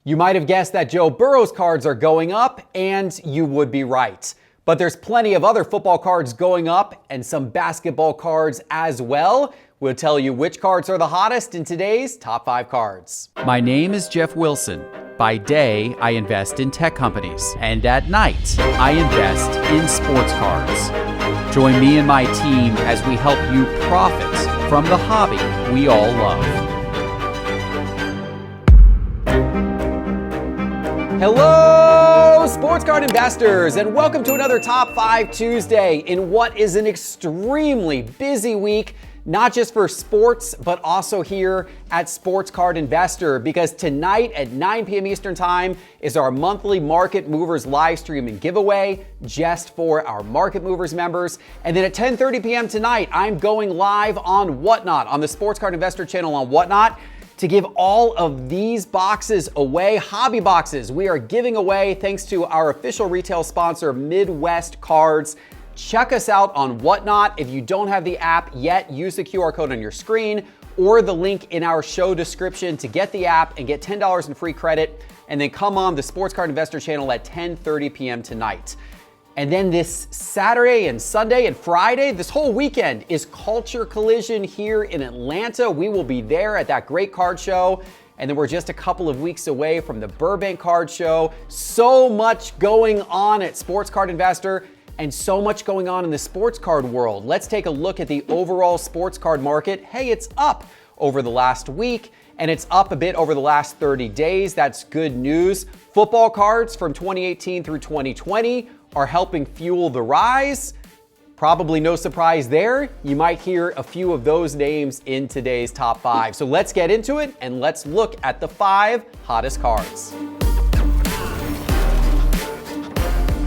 You might have guessed that Joe Burrow's cards are going up, and you would be right. But there's plenty of other football cards going up and some basketball cards as well. We'll tell you which cards are the hottest in today's Top 5 Cards. My name is Geoff Wilson. By day, I invest in tech companies, and at night, I invest in sports cards. Join me and my team as we help you profit from the hobby we all love. Hello, sports card investors, and welcome to another Top 5 Tuesday in what is an extremely busy week, not just for sports, but also here at Sports Card Investor, because tonight at 9 p.m. Eastern Time is our monthly Market Movers live stream and giveaway just for our Market Movers members. And then at 10:30 p.m. tonight, I'm going live on Whatnot, on the Sports Card Investor channel on Whatnot, to give all of these boxes away, hobby boxes. We are giving away thanks to our official retail sponsor, Midwest Cards. Check us out on Whatnot. If you don't have the app yet, use the QR code on your screen or the link in our show description to get the app and get $10 in free credit. And then come on the Sports Card Investor channel at 10:30 p.m. tonight. And then this Saturday and Sunday and Friday, this whole weekend is Culture Collision here in Atlanta. We will be there at that great card show. And then we're just a couple of weeks away from the Burbank Card Show. So much going on at Sports Card Investor and so much going on in the sports card world. Let's take a look at the overall sports card market. Hey, it's up over the last week, and it's up a bit over the last 30 days. That's good news. Football cards from 2018 through 2020 are helping fuel the rise. Probably no surprise there. You might hear a few of those names in today's top 5. So let's get into it and let's look at the 5 hottest cards.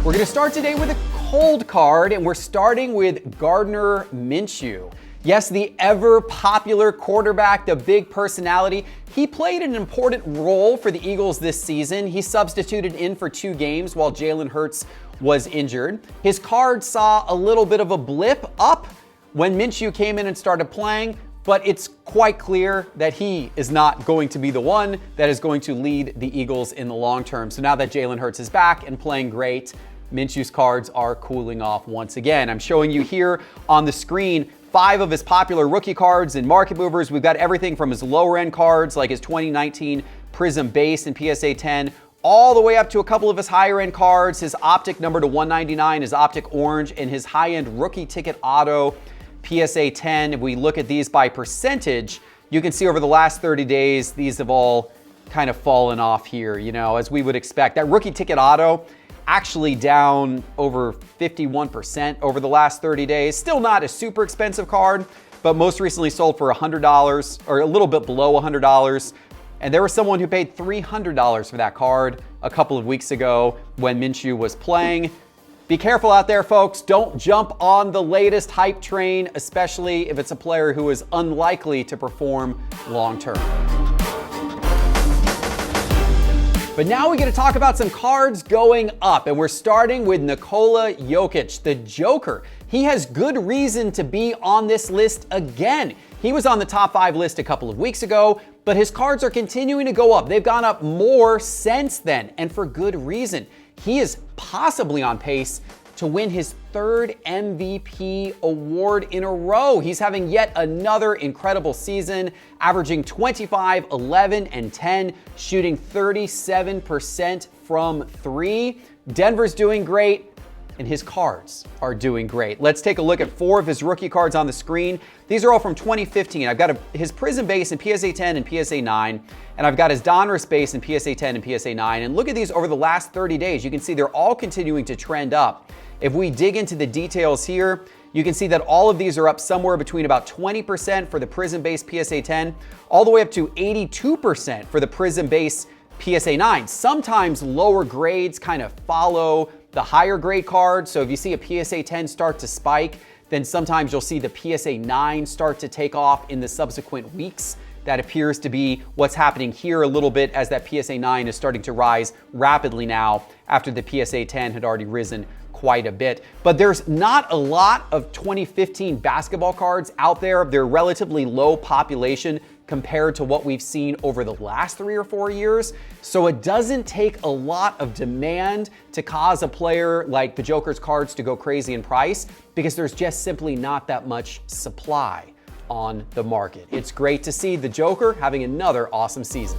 We're gonna start today with a cold card, and we're starting with Gardner Minsh. Yes, the ever popular quarterback, the big personality. He played an important role for the Eagles this season. He substituted in for 2 games while Jalen Hurts was injured. His card saw a little bit of a blip up when Minshew came in and started playing, but it's quite clear that he is not going to be the one that is going to lead the Eagles in the long term. So now that Jalen Hurts is back and playing great, Minshew's cards are cooling off once again. I'm showing you here on the screen 5 of his popular rookie cards in Market Movers. We've got everything from his lower end cards like his 2019 Prism Base and PSA 10, all the way up to a couple of his higher end cards, his Optic number to 199, his Optic Orange, and his high end rookie ticket auto PSA 10. If we look at these by percentage, you can see over the last 30 days, these have all kind of fallen off here, as we would expect. That rookie ticket auto actually down over 51% over the last 30 days. Still not a super expensive card, but most recently sold for $100 or a little bit below $100. And there was someone who paid $300 for that card a couple of weeks ago when Minshew was playing. Be careful out there, folks. Don't jump on the latest hype train, especially if it's a player who is unlikely to perform long term. But now we get to talk about some cards going up, and we're starting with Nikola Jokic, the Joker. He has good reason to be on this list again. He was on the top 5 list a couple of weeks ago, but his cards are continuing to go up. They've gone up more since then, and for good reason. He is possibly on pace to win his 3rd MVP award in a row. He's having yet another incredible season, averaging 25, 11, and 10, shooting 37% from 3. Denver's doing great, and his cards are doing great. Let's take a look at 4 of his rookie cards on the screen. These are all from 2015. I've got his Prism Base in PSA 10 and PSA 9, and I've got his Donruss Base in PSA 10 and PSA 9. And look at these over the last 30 days. You can see they're all continuing to trend up. If we dig into the details here, you can see that all of these are up somewhere between about 20% for the Prism Base PSA 10, all the way up to 82% for the Prism Base PSA 9. Sometimes lower grades kind of follow the higher grade card. So if you see a PSA 10 start to spike, then sometimes you'll see the PSA 9 start to take off in the subsequent weeks. That appears to be what's happening here a little bit, as that PSA 9 is starting to rise rapidly now after the PSA 10 had already risen quite a bit. But there's not a lot of 2015 basketball cards out there. They're relatively low population compared to what we've seen over the last 3 or 4 years. So it doesn't take a lot of demand to cause a player like the Joker's cards to go crazy in price, because there's just simply not that much supply on the market. It's great to see the Joker having another awesome season.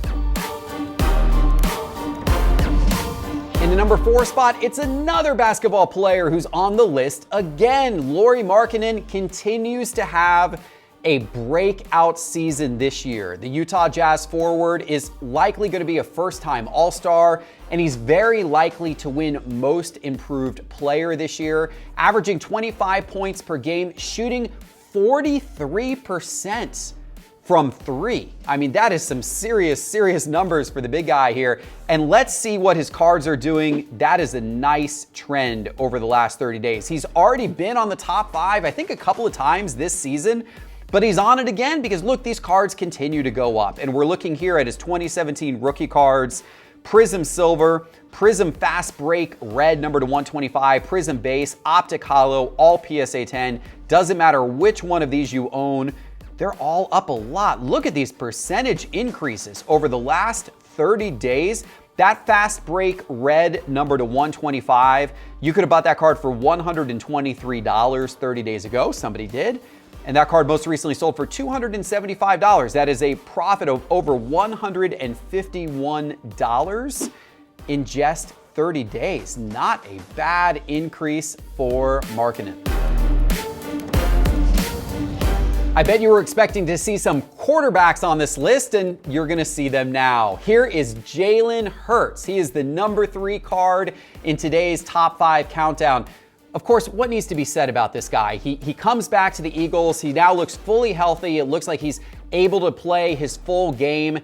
In the number 4 spot, it's another basketball player who's on the list again. Lauri Markkanen continues to have a breakout season this year. The Utah Jazz forward is likely going to be a first-time All-Star, and he's very likely to win Most Improved Player this year, averaging 25 points per game, shooting 43% from 3. I mean, that is some serious numbers for the big guy here. And let's see what his cards are doing. That is a nice trend over the last 30 days. He's already been on the top 5, I think a couple of times this season, but he's on it again because look, these cards continue to go up. And we're looking here at his 2017 rookie cards: Prism Silver, Prism Fast Break Red number to 125, Prism Base, Optic Hollow, all PSA 10. Doesn't matter which one of these you own, they're all up a lot. Look at these percentage increases over the last 30 days. That Fast Break Red number to 125, you could have bought that card for $123 30 days ago. Somebody did. And that card most recently sold for $275. That is a profit of over $151 in just 30 days. Not a bad increase for Markkanen. I bet you were expecting to see some quarterbacks on this list, and you're going to see them now. Here is Jalen Hurts. He is the number 3 card in today's top 5 countdown. Of course, what needs to be said about this guy? He comes back to the Eagles. He now looks fully healthy. It looks like he's able to play his full game.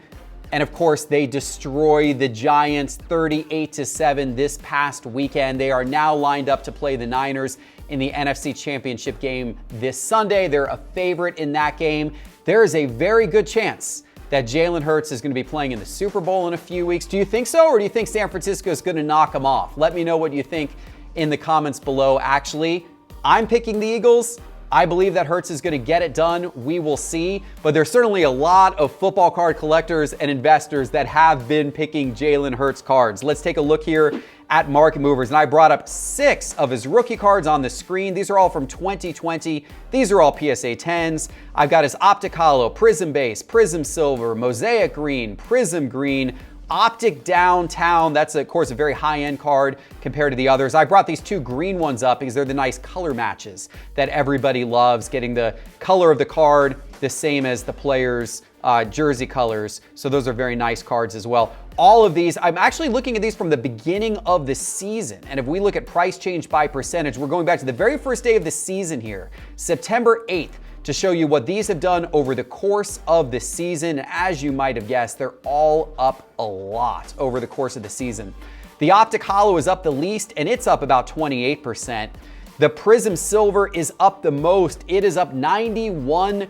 And of course, they destroy the Giants 38-7 this past weekend. They are now lined up to play the Niners in the NFC Championship game this Sunday. They're a favorite in that game. There is a very good chance that Jalen Hurts is going to be playing in the Super Bowl in a few weeks. Do you think so, or do you think San Francisco is going to knock him off? Let me know what you think in the comments below. Actually, I'm picking the Eagles. I believe that Hurts is going to get it done. We will see. But there's certainly a lot of football card collectors and investors that have been picking Jalen Hurts cards. Let's take a look here at Market Movers. And I brought up 6 of his rookie cards on the screen. These are all from 2020. These are all PSA 10s. I've got his Optic Hollow, Prism Base, Prism Silver, Mosaic Green, Prism Green, Optic Downtown. That's, of course, a very high-end card compared to the others. I brought these 2 green ones up because they're the nice color matches that everybody loves, getting the color of the card the same as the player's jersey colors. So those are very nice cards as well. All of these, I'm actually looking at these from the beginning of the season. And if we look at price change by percentage, we're going back to the very first day of the season here, September 8th. To show you what these have done over the course of the season. As you might have guessed, they're all up a lot over the course of the season. The Optic Hollow is up the least, and it's up about 28%. The Prism Silver is up the most. It is up 91%.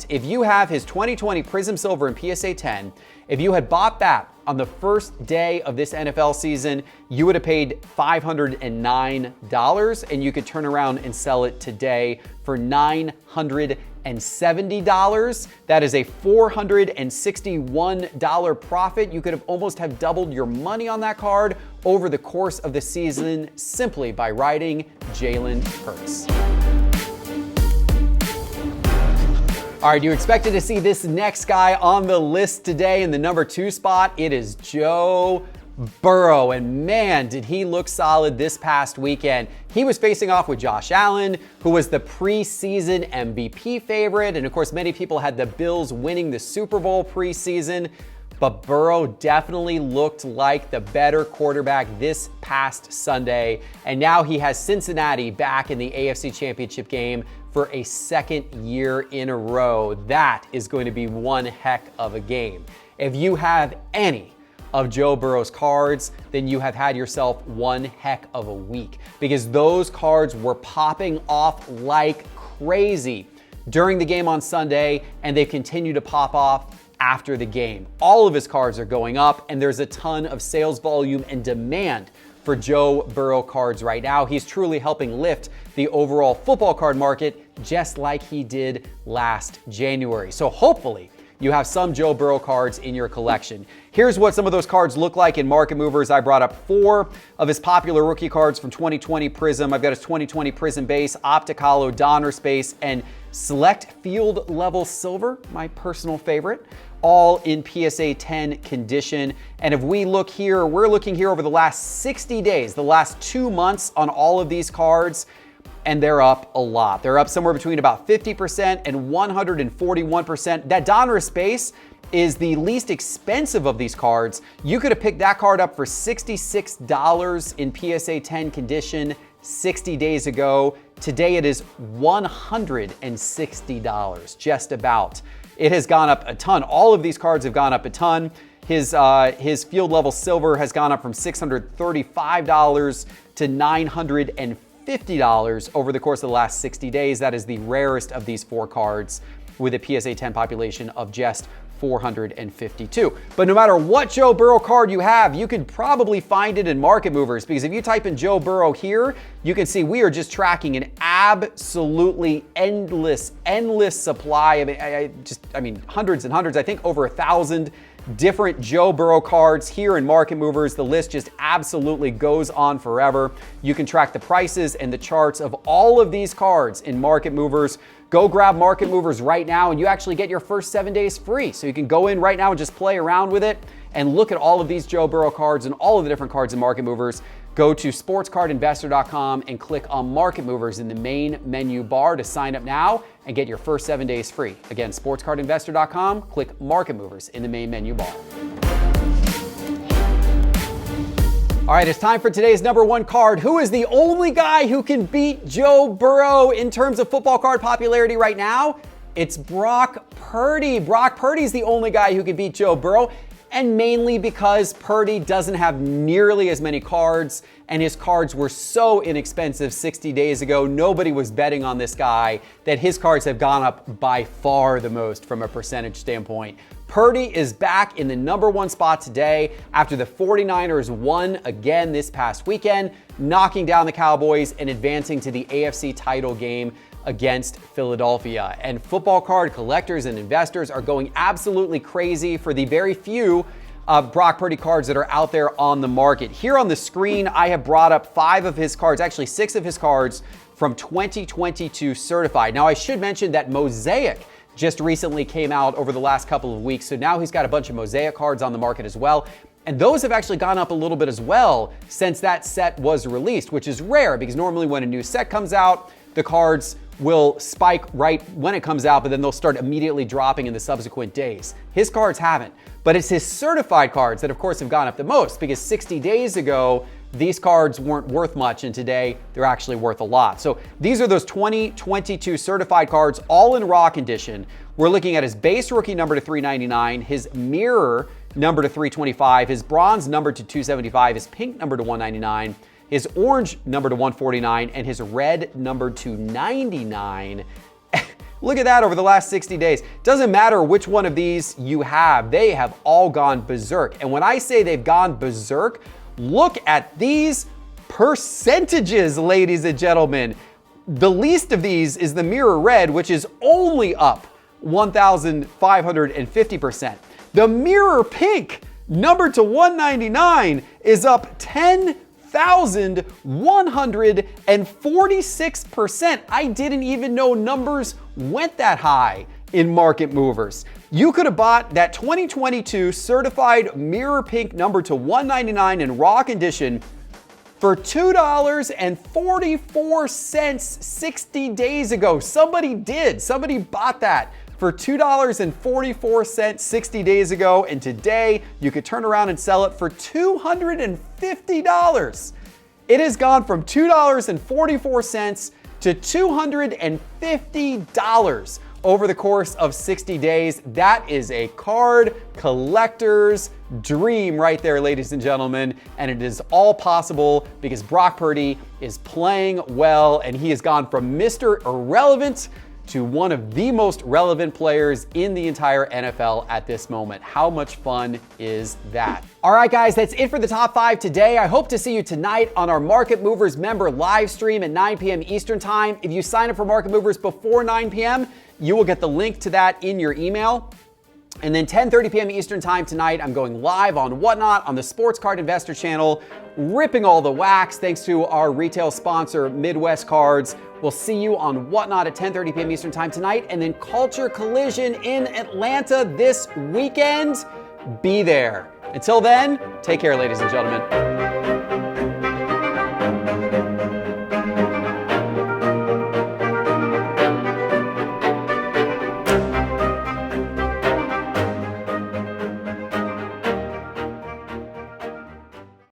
If you have his 2020 Prism Silver in PSA 10, if you had bought that on the first day of this NFL season, you would have paid $509, and you could turn around and sell it today for $970. That is a $461 profit. You could have almost have doubled your money on that card over the course of the season simply by riding Jalen Hurts. All right, you expected to see this next guy on the list today in the number 2 spot. It is Joe Burrow, and man, did he look solid this past weekend. He was facing off with Josh Allen, who was the preseason MVP favorite, and of course, many people had the Bills winning the Super Bowl preseason, but Burrow definitely looked like the better quarterback this past Sunday, and now he has Cincinnati back in the AFC Championship game for a second year in a row. That is going to be one heck of a game. If you have any of Joe Burrow's cards, then you have had yourself one heck of a week, because those cards were popping off like crazy during the game on Sunday, and they continue to pop off after the game. All of his cards are going up, and there's a ton of sales volume and demand for Joe Burrow cards right now. He's truly helping lift the overall football card market, just like he did last January. So hopefully you have some Joe Burrow cards in your collection. Here's what some of those cards look like in Market Movers. I brought up 4 of his popular rookie cards from 2020 Prism. I've got his 2020 Prism Base, Optic Holo, Donner Space, and Select Field Level Silver, my personal favorite, all in PSA 10 condition. And if we look here, we're looking here over the last 60 days, the last 2 months on all of these cards, and they're up a lot. They're up somewhere between about 50% and 141%. That Donner Space is the least expensive of these cards. You could have picked that card up for $66 in PSA 10 condition 60 days ago. Today it is $160, just about. It has gone up a ton. All of these cards have gone up a ton. His field level silver has gone up from $635 to $950 over the course of the last 60 days. That is the rarest of these 4 cards with a PSA 10 population of just 452. But no matter what Joe Burrow card you have, you can probably find it in Market Movers, because if you type in Joe Burrow here, you can see we are just tracking an absolutely endless supply. I mean, hundreds and hundreds, I think over 1,000 different Joe Burrow cards here in Market Movers. The list just absolutely goes on forever. You can track the prices and the charts of all of these cards in Market Movers. Go grab Market Movers right now, and you actually get your first 7 days free. So you can go in right now and just play around with it and look at all of these Joe Burrow cards and all of the different cards in Market Movers. Go to sportscardinvestor.com and click on Market Movers in the main menu bar to sign up now and get your first 7 days free. Again, sportscardinvestor.com, click Market Movers in the main menu bar. All right, it's time for today's number 1 card. Who is the only guy who can beat Joe Burrow in terms of football card popularity right now? It's Brock Purdy. Brock Purdy is the only guy who can beat Joe Burrow, and mainly because Purdy doesn't have nearly as many cards, and his cards were so inexpensive 60 days ago. Nobody was betting on this guy, that his cards have gone up by far the most from a percentage standpoint. Purdy is back in the number 1 spot today after the 49ers won again this past weekend, knocking down the Cowboys and advancing to the AFC title game against Philadelphia. And football card collectors and investors are going absolutely crazy for the very few Brock Purdy cards that are out there on the market. Here on the screen, I have brought up 5 of his cards, actually 6 of his cards from 2022 certified. Now, I should mention that Mosaic just recently came out over the last couple of weeks, so now he's got a bunch of Mosaic cards on the market as well. And those have actually gone up a little bit as well since that set was released, which is rare because normally when a new set comes out, the cards will spike right when it comes out, but then they'll start immediately dropping in the subsequent days. His cards haven't, but it's his certified cards that of course have gone up the most, because 60 days ago, these cards weren't worth much, and today they're actually worth a lot. So these are those 2022 certified cards, all in raw condition. We're looking at his base rookie number to 399, his mirror number to 325, his bronze number to 275, his pink number to 199, his orange number to 149, and his red number to 99. Look at that over the last 60 days. Doesn't matter which one of these you have, they have all gone berserk. And when I say they've gone berserk, look at these percentages, ladies and gentlemen. The least of these is the mirror red, which is only up 1,550%. The mirror pink, number to 199, is up 10,146%. I didn't even know numbers went that high in Market Movers. You could have bought that 2022 certified mirror pink number to 199 in raw condition for $2.44 60 days ago. Somebody did. Somebody bought that for $2.44 60 days ago, and today you could turn around and sell it for $250. It has gone from $2.44 to $250 over the course of 60 days. That is a card collector's dream right there, ladies and gentlemen. And it is all possible because Brock Purdy is playing well, and he has gone from Mr. Irrelevant to one of the most relevant players in the entire NFL at this moment. How much fun is that? All right, guys, that's it for the top 5 today. I hope to see you tonight on our Market Movers member live stream at 9 p.m. Eastern Time. If you sign up for Market Movers before 9 p.m., you will get the link to that in your email. And then 10:30 p.m. Eastern time tonight, I'm going live on Whatnot on the Sports Card Investor channel, ripping all the wax thanks to our retail sponsor, Midwest Cards. We'll see you on Whatnot at 10:30 p.m. Eastern time tonight, and then Culture Collision in Atlanta this weekend. Be there. Until then, take care, ladies and gentlemen.